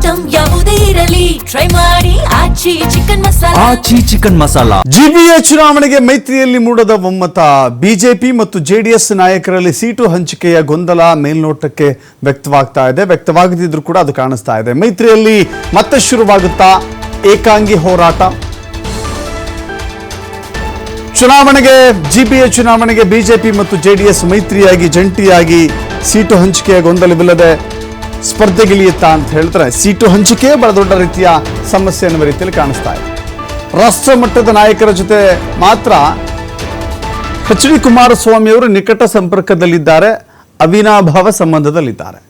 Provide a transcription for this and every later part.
Item ಯಾವುದೇ ಇರಲಿ try ಮಾಡಿ ಆಚಿ ಚಿಕನ್ ಮಸಾಲಾ. ಜಿಬಿಎ ಚುನಾವಣೆಗೆ ಮೈತ್ರಿಯಲ್ಲಿ ಮೂಡದ ಒಮ್ಮತ. ಬಿಜೆಪಿ ಮತ್ತು ಜೆಡಿಎಸ್ ನಾಯಕರಲ್ಲಿ ಸೀಟು ಹಂಚಿಕೆಯ ಗೊಂದಲ ಮೇಲ್ನೋಟಕ್ಕೆ ವ್ಯಕ್ತವಾಗದಿದ್ರೂ ಕೂಡ ಅದು ಕಾಣಿಸ್ತಾ ಇದೆ. ಮೈತ್ರಿಯಲ್ಲಿ ಮತ್ತೆ ಶುರುವಾಗುತ್ತಾ ಏಕಾಂಗಿ ಹೋರಾಟ? ಜಿಬಿಎ ಚುನಾವಣೆಗೆ ಬಿಜೆಪಿ ಮತ್ತು ಜೆಡಿಎಸ್ ಮೈತ್ರಿಯಾಗಿ ಜಂಟಿಯಾಗಿ ಸೀಟು ಹಂಚಿಕೆಯ ಗೊಂದಲವಿಲ್ಲದೆ ಸ್ಪರ್ಧೆಗಿಳಿಯುತ್ತಾ ಅಂತ ಹೇಳ್ತಾರೆ. ಸೀಟು ಹಂಚಿಕೆ ಬಹಳ ದೊಡ್ಡ ರೀತಿಯ ಸಮಸ್ಯೆ ಎನ್ನುವ ರೀತಿಯಲ್ಲಿ ಕಾಣಿಸ್ತಾ ಇದೆ. ರಾಷ್ಟ್ರ ಮಟ್ಟದ ನಾಯಕರ ಜೊತೆ ಮಾತ್ರ ಎಚ್ ಡಿ ಕುಮಾರಸ್ವಾಮಿ ಅವರು ನಿಕಟ ಸಂಪರ್ಕದಲ್ಲಿದ್ದಾರೆ, ಅವಿನಾಭಾವ ಸಂಬಂಧದಲ್ಲಿದ್ದಾರೆ.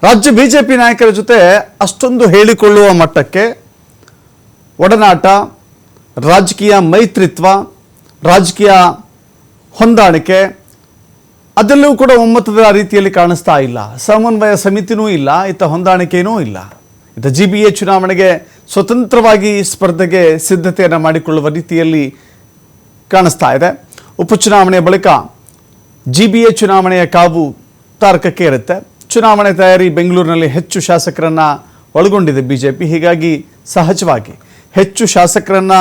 ರಾಜ್ಯ ಬಿಜೆಪಿ ನಾಯಕರ ಜೊತೆ ಅಷ್ಟೊಂದು ಹೇಳಿಕೊಳ್ಳುವ ಮಟ್ಟಕ್ಕೆ ಒಡನಾಟ, ರಾಜಕೀಯ ಮೈತ್ರಿತ್ವ, ರಾಜಕೀಯ ಹೊಂದಾಣಿಕೆ ಅದೆಲ್ಲವೂ ಕೂಡ ಒಮ್ಮತದ ರೀತಿಯಲ್ಲಿ ಕಾಣಿಸ್ತಾ ಇಲ್ಲ. ಸಮನ್ವಯ ಸಮಿತಿನೂ ಇಲ್ಲ, ಇತ್ತ ಹೊಂದಾಣಿಕೆಯೂ ಇಲ್ಲ. ಇತ್ತ ಜಿಬಿಎ ಚುನಾವಣೆಗೆ ಸ್ವತಂತ್ರವಾಗಿ ಸ್ಪರ್ಧೆಗೆ ಸಿದ್ಧತೆಯನ್ನು ಮಾಡಿಕೊಳ್ಳುವ ರೀತಿಯಲ್ಲಿ ಕಾಣಿಸ್ತಾ ಇದೆ. ಉಪಚುನಾವಣೆಯ ಬಳಿಕ ಜಿಬಿಎ ಚುನಾವಣೆಯ ಕಾವು ತಾರಕಕ್ಕೆ ಇರುತ್ತೆ. ಚುನಾವಣೆ ತಯಾರಿ ಬೆಂಗಳೂರಿನಲ್ಲಿ ಹೆಚ್ಚು ಶಾಸಕರನ್ನು ಒಳಗೊಂಡಿದೆ ಬಿಜೆಪಿ. ಹೀಗಾಗಿ ಸಹಜವಾಗಿ ಹೆಚ್ಚು ಶಾಸಕರನ್ನು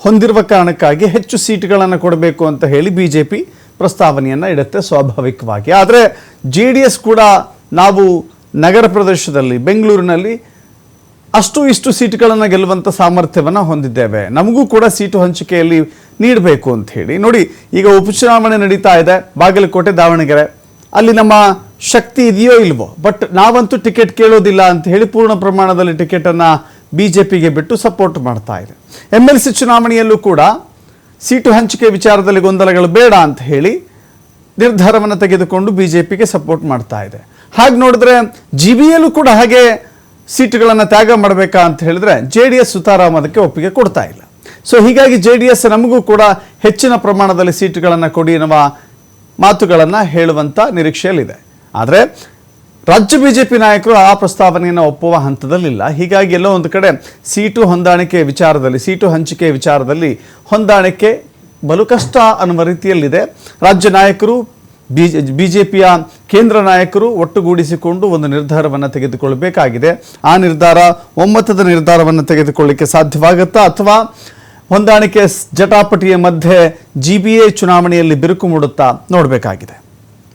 ಹೊಂದಿರುವ ಕಾರಣಕ್ಕಾಗಿ ಹೆಚ್ಚು ಸೀಟುಗಳನ್ನು ಕೊಡಬೇಕು ಅಂತ ಹೇಳಿ ಬಿಜೆಪಿ ಪ್ರಸ್ತಾವನೆಯನ್ನು ಇಡುತ್ತೆ ಸ್ವಾಭಾವಿಕವಾಗಿ. ಆದರೆ ಜೆಡಿಎಸ್ ಕೂಡ ನಾವು ನಗರ ಪ್ರದೇಶದಲ್ಲಿ ಬೆಂಗಳೂರಿನಲ್ಲಿ ಇಷ್ಟು ಸೀಟುಗಳನ್ನು ಗೆಲ್ಲುವಂಥ ಸಾಮರ್ಥ್ಯವನ್ನು ಹೊಂದಿದ್ದೇವೆ, ನಮಗೂ ಕೂಡ ಸೀಟು ಹಂಚಿಕೆಯಲ್ಲಿ ನೀಡಬೇಕು ಅಂತ ಹೇಳಿ. ನೋಡಿ, ಈಗ ಉಪಚುನಾವಣೆ ನಡೀತಾ ಇದೆ ಬಾಗಲಕೋಟೆ, ದಾವಣಗೆರೆ. ಅಲ್ಲಿ ನಮ್ಮ ಶಕ್ತಿ ಇದೆಯೋ ಇಲ್ವೋ, ಬಟ್ ನಾವಂತೂ ಟಿಕೆಟ್ ಕೇಳೋದಿಲ್ಲ ಅಂತ ಹೇಳಿ ಪೂರ್ಣ ಪ್ರಮಾಣದಲ್ಲಿ ಟಿಕೆಟನ್ನು ಬಿಜೆಪಿಗೆ ಬಿಟ್ಟು ಸಪೋರ್ಟ್ ಮಾಡ್ತಾ ಇದೆ. MLC ಚುನಾವಣೆಯಲ್ಲೂ ಕೂಡ ಸೀಟು ಹಂಚಿಕೆ ವಿಚಾರದಲ್ಲಿ ಗೊಂದಲಗಳು ಬೇಡ ಅಂತ ಹೇಳಿ ನಿರ್ಧಾರವನ್ನು ತೆಗೆದುಕೊಂಡು ಬಿಜೆಪಿಗೆ ಸಪೋರ್ಟ್ ಮಾಡ್ತಾ ಇದೆ. ಹಾಗೆ ನೋಡಿದ್ರೆ ಜಿಬಿಯಲ್ಲೂ ಕೂಡ ಹಾಗೆ ಸೀಟುಗಳನ್ನು ತ್ಯಾಗ ಮಾಡಬೇಕಾ ಅಂತ ಹೇಳಿದ್ರೆ ಜೆಡಿಎಸ್ ಸುತಾರಾಮ್ ಅದಕ್ಕೆ ಒಪ್ಪಿಗೆ ಕೊಡ್ತಾ ಇಲ್ಲ. ಸೊ ಹೀಗಾಗಿ ಜೆಡಿಎಸ್ ನಮಗೂ ಕೂಡ ಹೆಚ್ಚಿನ ಪ್ರಮಾಣದಲ್ಲಿ ಸೀಟುಗಳನ್ನು ಕೊಡಿ ಎನ್ನುವ ಮಾತುಗಳನ್ನು ಹೇಳುವಂಥ ನಿರೀಕ್ಷೆಯಲ್ಲಿದೆ. ಆದರೆ ರಾಜ್ಯ ಬಿಜೆಪಿ ನಾಯಕರು ಆ ಪ್ರಸ್ತಾವನೆಯನ್ನು ಒಪ್ಪುವ ಹಂತದಲ್ಲಿಲ್ಲ. ಹೀಗಾಗಿ ಎಲ್ಲೋ ಒಂದು ಕಡೆ ಸೀಟು ಹಂಚಿಕೆ ವಿಚಾರದಲ್ಲಿ ಹೊಂದಾಣಿಕೆ ಬಲು ಕಷ್ಟ ಅನ್ನುವ ರೀತಿಯಲ್ಲಿದೆ. ರಾಜ್ಯ ನಾಯಕರು ಬಿಜೆಪಿಯ ಕೇಂದ್ರ ನಾಯಕರು ಒಟ್ಟುಗೂಡಿಸಿಕೊಂಡು ಒಂದು ನಿರ್ಧಾರವನ್ನು ತೆಗೆದುಕೊಳ್ಳಬೇಕಾಗಿದೆ. ಆ ನಿರ್ಧಾರ ಒಮ್ಮತದ ನಿರ್ಧಾರವನ್ನು ತೆಗೆದುಕೊಳ್ಳಲಿಕ್ಕೆ ಸಾಧ್ಯವಾಗುತ್ತಾ, ಅಥವಾ ಹೊಂದಾಣಿಕೆ ಜಟಾಪಟಿಯ ಮಧ್ಯೆ ಜಿಬಿಎ ಚುನಾವಣೆಯಲ್ಲಿ ಬಿರುಕು ಮೂಡುತ್ತಾ ನೋಡಬೇಕಾಗಿದೆ.